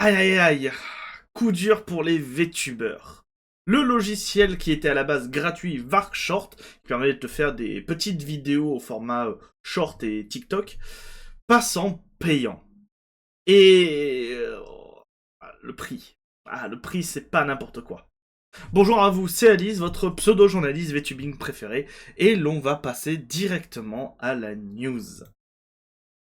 Aïe aïe aïe, coup dur pour les VTubers. Le logiciel qui était à la base gratuit VarkShort, qui permet de te faire des petites vidéos au format short et TikTok, passe en payant. Et le prix. Ah, le prix, c'est pas n'importe quoi. Bonjour à vous, c'est Alice, votre pseudo-journaliste VTubing préféré, et l'on va passer directement à la news.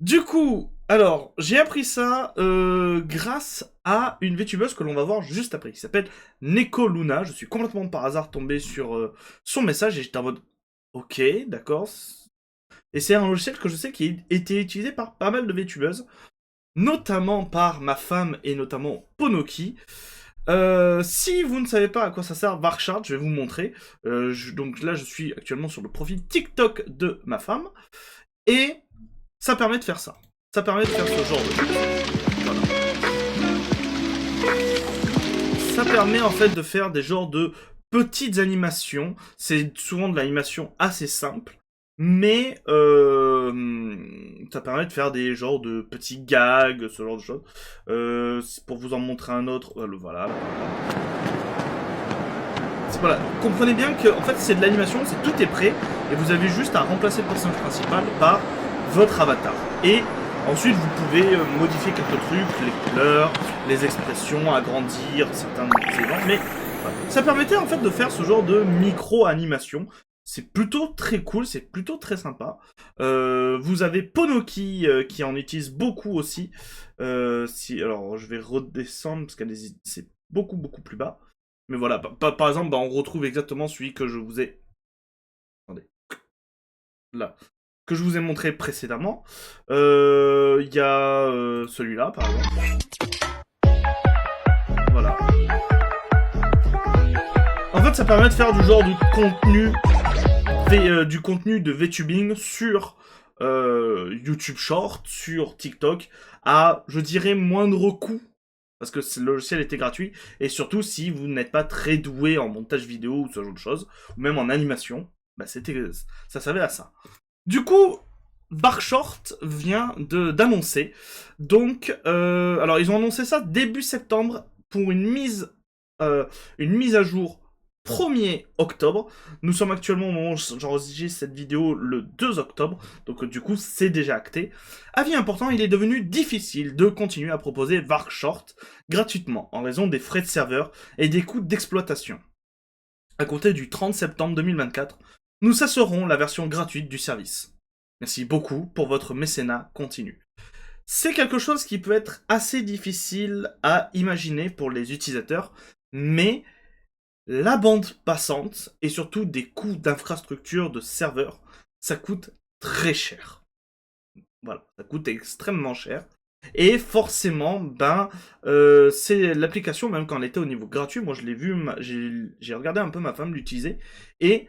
Du coup, alors, j'ai appris ça grâce à une VTubeuse que l'on va voir juste après, qui s'appelle Neko Luna. Je suis complètement par hasard tombé sur son message et j'étais en mode ok, d'accord. Et c'est un logiciel que je sais qui a été utilisé par pas mal de VTubeuses, notamment par ma femme et notamment Ponoki. Si vous ne savez pas à quoi ça sert Varchard, je vais vous montrer. Donc là, je suis actuellement sur le profil TikTok de ma femme. Et ça permet de faire ça. Ça permet de faire ce genre de choses. Voilà. Ça permet en fait de faire des genres de petites animations. C'est souvent de l'animation assez simple. Mais ça permet de faire des genres de petits gags, ce genre de choses. Pour vous en montrer un autre, voilà. Voilà, comprenez bien que en fait c'est de l'animation, tout est prêt, et vous avez juste à remplacer le personnage principal par votre avatar. Et ensuite vous pouvez modifier quelques trucs, les couleurs, les expressions, agrandir certains éléments, mais voilà. Ça permettait en fait de faire ce genre de micro-animation. C'est plutôt très cool, c'est plutôt très sympa. Vous avez Ponoki qui en utilise beaucoup aussi. Alors je vais redescendre parce qu'elle c'est beaucoup plus bas. Mais voilà, par exemple, on retrouve exactement celui que je vous ai... Attendez. Là. Que je vous ai montré précédemment. Il y a celui-là, par exemple. Voilà. En fait, ça permet de faire du genre du contenu de VTubing sur YouTube Short, sur TikTok, à, je dirais, moindre coût. Parce que le logiciel était gratuit. Et surtout, si vous n'êtes pas très doué en montage vidéo ou ce genre de choses, ou même en animation, bah ça servait à ça. Du coup, Barkshort vient d'annoncer. Donc, alors ils ont annoncé ça début septembre pour une mise à jour 1er octobre. Nous sommes actuellement au moment où j'enregistre cette vidéo le 2 octobre, donc du coup c'est déjà acté. Avis important, il est devenu difficile de continuer à proposer Varkshort gratuitement en raison des frais de serveur et des coûts d'exploitation. À compter du 30 septembre 2024, nous cesserons la version gratuite du service. Merci beaucoup pour votre mécénat continu. C'est quelque chose qui peut être assez difficile à imaginer pour les utilisateurs, mais la bande passante et surtout des coûts d'infrastructure de serveurs, ça coûte très cher. Voilà, ça coûte extrêmement cher. Et forcément, c'est l'application, même quand elle était au niveau gratuit, moi je l'ai vu, j'ai regardé un peu ma femme l'utiliser, et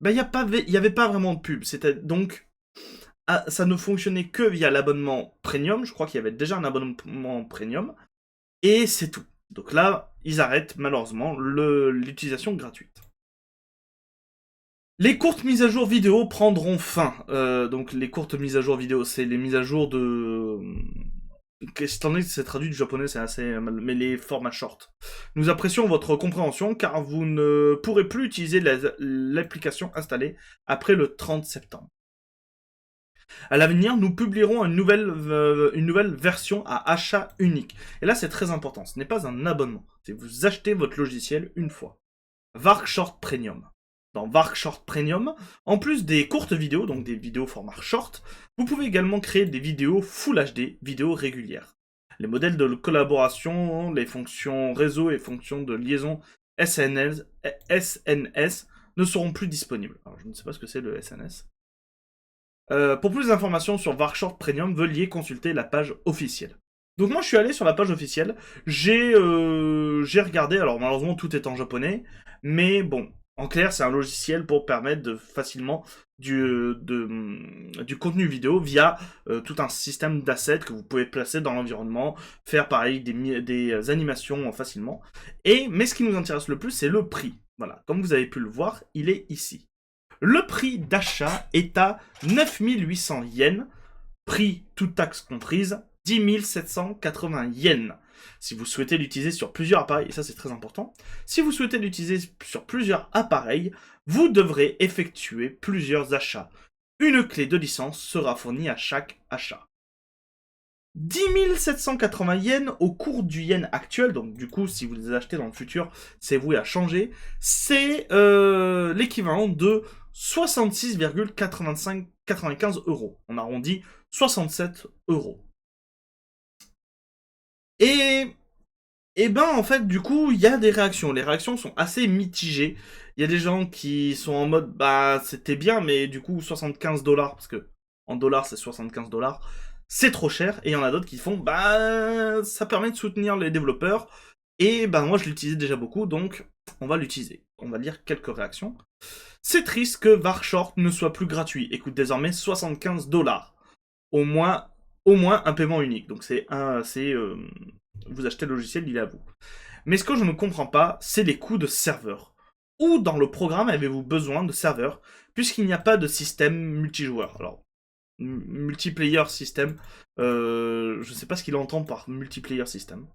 il y avait pas vraiment de pub. C'était donc, ça ne fonctionnait que via l'abonnement premium, je crois qu'il y avait déjà un abonnement premium, et c'est tout. Donc là, ils arrêtent malheureusement l'utilisation gratuite. Les courtes mises à jour vidéo prendront fin. Donc les courtes mises à jour vidéo, c'est les mises à jour de... Étant donné que c'est traduit du japonais, c'est assez mal, mais les formats short. Nous apprécions votre compréhension car vous ne pourrez plus utiliser l'application installée après le 30 septembre. À l'avenir, nous publierons une nouvelle version à achat unique. Et là, c'est très important. Ce n'est pas un abonnement. C'est vous achetez votre logiciel une fois. VarkShort Premium. Dans VarkShort Premium, en plus des courtes vidéos, donc des vidéos format short, vous pouvez également créer des vidéos Full HD, vidéos régulières. Les modèles de collaboration, les fonctions réseau et fonctions de liaison SNS ne seront plus disponibles. Alors, je ne sais pas ce que c'est le SNS. Pour plus d'informations sur VarkShort Premium, veuillez consulter la page officielle. Donc moi je suis allé sur la page officielle, j'ai regardé, alors malheureusement tout est en japonais, mais bon, en clair c'est un logiciel pour permettre de facilement du contenu vidéo via tout un système d'assets que vous pouvez placer dans l'environnement, faire pareil des animations facilement. Mais ce qui nous intéresse le plus c'est le prix. Voilà, comme vous avez pu le voir, il est ici. Le prix d'achat est à 9800 yens, prix toute taxe comprise, 10 780 yens. Si vous souhaitez l'utiliser sur plusieurs appareils, et ça c'est très important, si vous souhaitez l'utiliser sur plusieurs appareils, vous devrez effectuer plusieurs achats. Une clé de licence sera fournie à chaque achat. 10 780 yens au cours du yen actuel, donc du coup si vous les achetez dans le futur, c'est voué à changer, c'est l'équivalent de 66,95 euros. On arrondit 67 euros. Et ben en fait du coup il y a des réactions. Les réactions sont assez mitigées. Il y a des gens qui sont en mode bah c'était bien mais du coup 75 dollars parce que en dollars c'est 75 dollars. C'est trop cher, et il y en a d'autres qui font bah ça permet de soutenir les développeurs, et bah moi je l'utilisais déjà beaucoup, donc on va l'utiliser. On va lire quelques réactions. C'est triste que Varshort ne soit plus gratuit et coûte désormais 75 dollars. Au moins un paiement unique. Donc vous achetez le logiciel, il est à vous. Mais ce que je ne comprends pas, c'est les coûts de serveur. Où dans le programme avez-vous besoin de serveurs, puisqu'il n'y a pas de système multijoueur? Alors, multiplayer system, je sais pas ce qu'il entend par multiplayer system.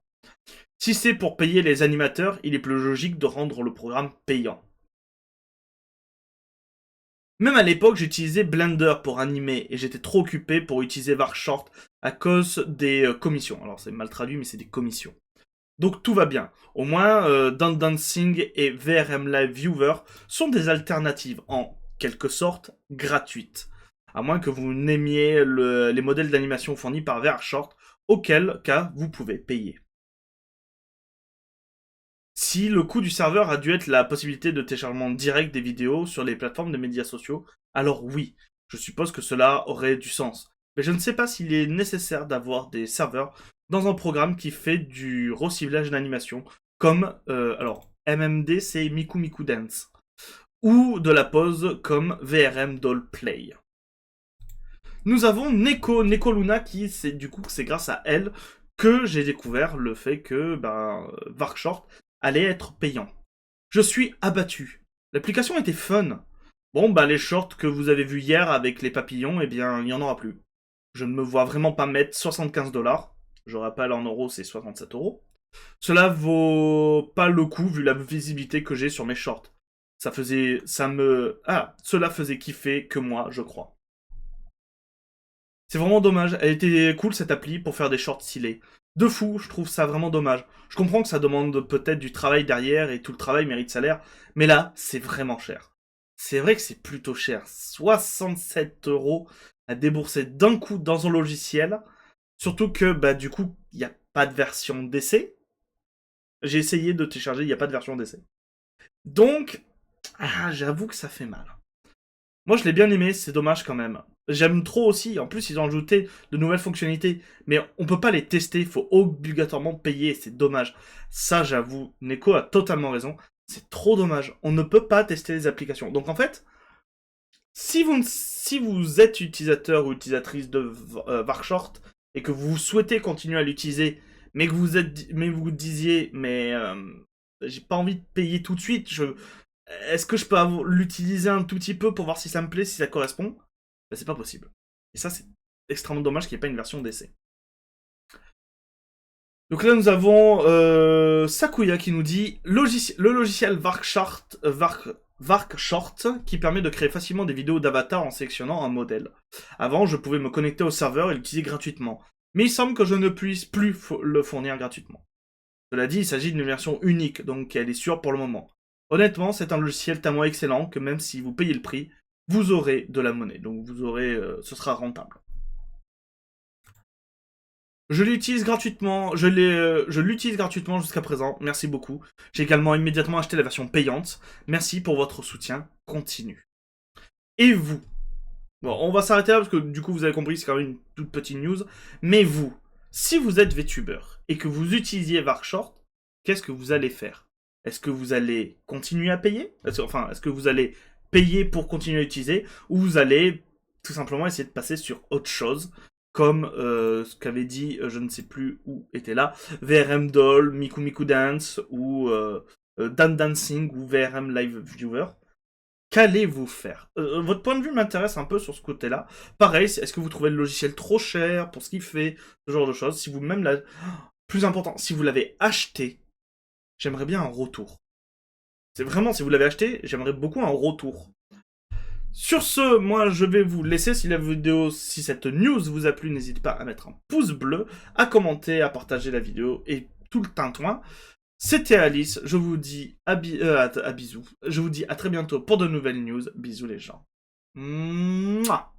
Si c'est pour payer les animateurs, il est plus logique de rendre le programme payant. Même à l'époque, j'utilisais Blender pour animer, et j'étais trop occupé pour utiliser Varshort à cause des commissions. Alors c'est mal traduit, mais c'est des commissions. Donc tout va bien. Au moins, Dancing et VRM Live Viewer sont des alternatives, en quelque sorte, gratuites. À moins que vous n'aimiez les modèles d'animation fournis par VRShort, auquel cas vous pouvez payer. Si le coût du serveur a dû être la possibilité de téléchargement direct des vidéos sur les plateformes de médias sociaux, alors oui, je suppose que cela aurait du sens. Mais je ne sais pas s'il est nécessaire d'avoir des serveurs dans un programme qui fait du recyclage d'animation, comme, MMD c'est Miku Miku Dance, ou de la pose comme VRM Doll Play. Nous avons Neko Luna qui, c'est grâce à elle que j'ai découvert le fait que Varkshort allait être payant. Je suis abattu. L'application était fun. Bon, les shorts que vous avez vus hier avec les papillons, eh bien, il n'y en aura plus. Je ne me vois vraiment pas mettre 75 dollars. Je rappelle, en euros, c'est 67 euros. Cela vaut pas le coup vu la visibilité que j'ai sur mes shorts. Cela faisait kiffer que moi, je crois. C'est vraiment dommage. Elle était cool cette appli pour faire des shorts stylés. De fou, je trouve ça vraiment dommage. Je comprends que ça demande peut-être du travail derrière et tout le travail mérite salaire, mais là, c'est vraiment cher. C'est vrai que c'est plutôt cher. 67 euros à débourser d'un coup dans un logiciel. Surtout que, du coup, il n'y a pas de version d'essai. J'ai essayé de télécharger, il n'y a pas de version d'essai. Donc, j'avoue que ça fait mal. Moi, je l'ai bien aimé, c'est dommage quand même. J'aime trop aussi, en plus, ils ont ajouté de nouvelles fonctionnalités, mais on peut pas les tester, il faut obligatoirement payer, c'est dommage. Ça, j'avoue, Neko a totalement raison, c'est trop dommage. On ne peut pas tester les applications. Donc en fait, si vous êtes utilisateur ou utilisatrice de Varshort, et que vous souhaitez continuer à l'utiliser, mais que vous disiez, j'ai pas envie de payer tout de suite, est-ce que je peux l'utiliser un tout petit peu pour voir si ça me plaît, si ça correspond? C'est pas possible. Et ça, c'est extrêmement dommage qu'il n'y ait pas une version d'essai. Donc là, nous avons Sakuya qui nous dit le logiciel Varkshort qui permet de créer facilement des vidéos d'avatar en sélectionnant un modèle. Avant, je pouvais me connecter au serveur et l'utiliser gratuitement. Mais il semble que je ne puisse plus le fournir gratuitement. Cela dit, il s'agit d'une version unique, donc elle est sûre pour le moment. Honnêtement, c'est un logiciel tellement excellent que même si vous payez le prix, vous aurez de la monnaie, donc ce sera rentable. Je l'utilise gratuitement, je l'utilise gratuitement jusqu'à présent, merci beaucoup. J'ai également immédiatement acheté la version payante. Merci pour votre soutien continu. Et vous? Bon, on va s'arrêter là parce que du coup vous avez compris, c'est quand même une toute petite news. Mais vous, si vous êtes VTuber et que vous utilisiez Varkshort, qu'est-ce que vous allez faire? Est-ce que vous allez continuer à payer? Est-ce que vous allez payer pour continuer à utiliser? Ou vous allez tout simplement essayer de passer sur autre chose? Comme ce qu'avait dit, je ne sais plus où était là, VRM Doll, Miku Miku Dance, ou Dan Dancing, ou VRM Live Viewer. qu'allez-vous faire? Votre point de vue m'intéresse un peu sur ce côté-là. Pareil, est-ce que vous trouvez le logiciel trop cher pour ce qu'il fait? Ce genre de choses. Si vous même la... Plus important, si vous l'avez acheté, j'aimerais bien un retour. C'est vraiment, si vous l'avez acheté, j'aimerais beaucoup un retour. Sur ce, moi je vais vous laisser. Si la vidéo, si cette news vous a plu, n'hésitez pas à mettre un pouce bleu, à commenter, à partager la vidéo et tout le tintouin. C'était Alice, je vous dis à bisous. Je vous dis à très bientôt pour de nouvelles news. Bisous les gens. Mouah.